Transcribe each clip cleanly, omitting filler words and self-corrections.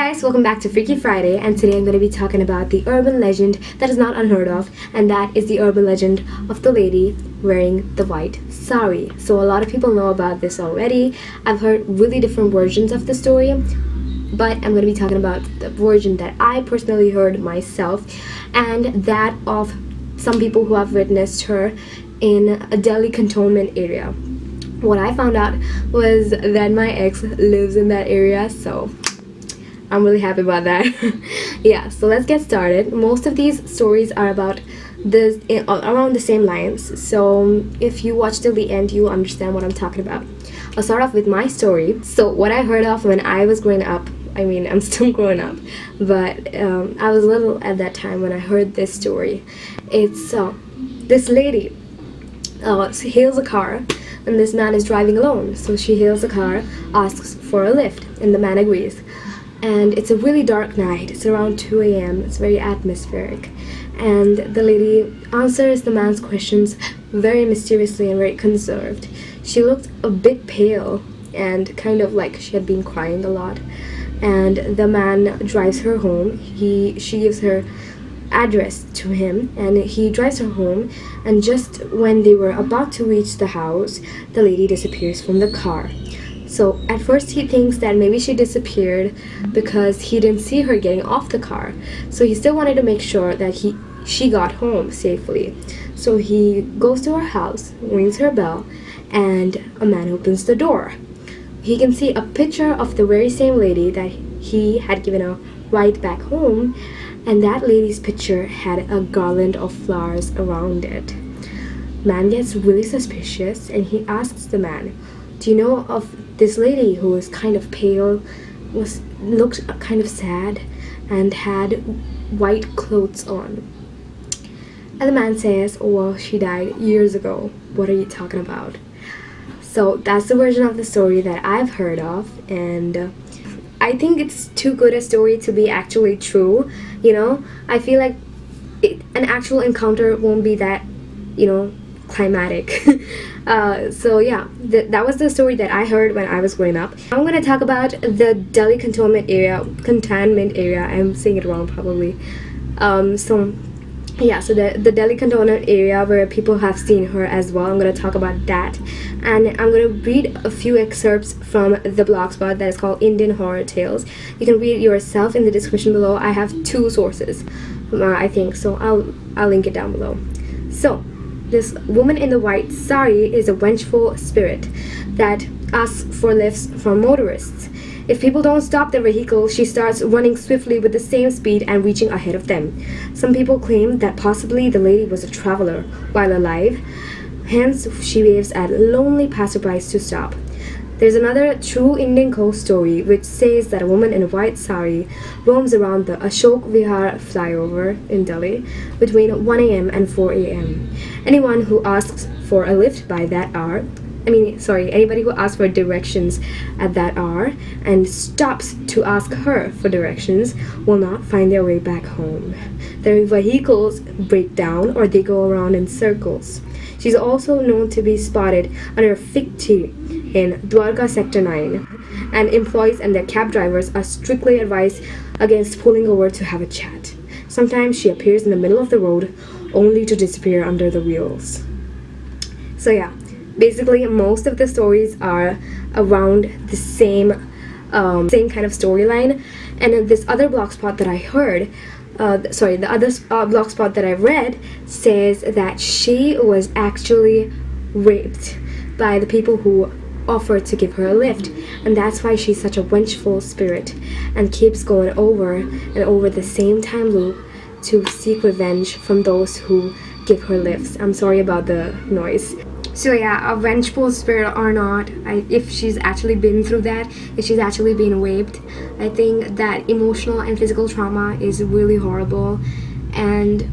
guys, welcome back to Freaky Friday, and today I'm going to be talking about the urban legend that is not unheard of, and that is the urban legend of the lady wearing the white sari. So a lot of people know about this already. I've heard really different versions of the story, but I'm going to be talking about the version that I personally heard myself, and that of some people who have witnessed her in a Delhi cantonment area. What I found out was that my ex lives in that area, so I'm really happy about that. Yeah, so let's get started. Most of these stories are about this around the same lines, so if you watch till the end, you'll understand what I'm talking about. I'll start off with my story. So what I heard of when I was growing up, I mean, I'm still growing up, but I was little at that time when I heard this story. It's this lady hails a car, and this man is driving alone. So she hails a car, asks for a lift, and the man agrees. And it's a really dark night. It's around 2 a.m. It's very atmospheric. And the lady answers the man's questions very mysteriously and very conserved. She looked a bit pale and kind of like she had been crying a lot. And the man drives her home. She gives her address to him, and he drives her home. And just when they were about to reach the house, the lady disappears from the car. So at first he thinks that maybe she disappeared because he didn't see her getting off the car. So he still wanted to make sure that she got home safely. So he goes to her house, rings her bell, and a man opens the door. He can see a picture of the very same lady that he had given a ride back home, and that lady's picture had a garland of flowers around it. Man gets really suspicious, and he asks the man, "Do you know of this lady who was kind of pale, looked kind of sad, and had white clothes on?" And the man says, "Oh, well, she died years ago. What are you talking about?" So that's the version of the story that I've heard of, and I think it's too good a story to be actually true. I feel like an actual encounter won't be that, climatic. So yeah, that was the story that I heard when I was growing up. I'm gonna talk about the Delhi cantonment area. I'm saying it wrong probably. So the Delhi cantonment area where people have seen her as well. I'm gonna talk about that, and I'm gonna read a few excerpts from the blogspot that is called Indian Horror Tales. You can read it yourself in the description below. I have two sources, I think, so I'll link it down below. So this woman in the white sari is a vengeful spirit that asks for lifts from motorists. If people don't stop their vehicle, she starts running swiftly with the same speed and reaching ahead of them. Some people claim that possibly the lady was a traveler while alive, hence she waves at lonely passerbys to stop. There's another true Indian ghost story which says that a woman in a white sari roams around the Ashok Vihar flyover in Delhi between 1 a.m. and 4 a.m. Anyone who asks for a lift by that hour, anybody who asks for directions at that hour and stops to ask her for directions will not find their way back home. Their vehicles break down or they go around in circles. She's also known to be spotted under a fig tree in Dwarka Sector 9, and employees and their cab drivers are strictly advised against pulling over to have a chat. Sometimes she appears in the middle of the road only to disappear under the wheels. So yeah, basically most of the stories are around the same kind of storyline. And this other blogspot that I heard, the other blogspot that I read says that she was actually raped by the people who offered to give her a lift, and that's why she's such a vengeful spirit and keeps going over and over the same time loop to seek revenge from those who give her lifts. I'm sorry about the noise. So yeah, a vengeful spirit or not, if she's actually been through that, if she's actually been raped, I think that emotional and physical trauma is really horrible, and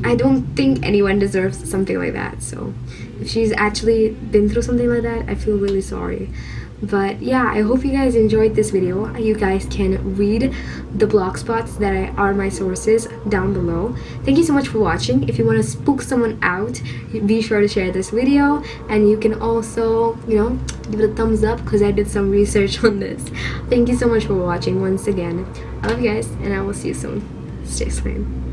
I don't think anyone deserves something like that. So if she's actually been through something like that, I feel really sorry. But yeah, I hope you guys enjoyed this video. You guys can read the blog spots that are my sources down below. Thank you so much for watching. If you want to spook someone out, be sure to share this video, and you can also, you know, give it a thumbs up because I did some research on this. Thank you so much for watching once again. I love you guys, and I will see you soon. Stay sane.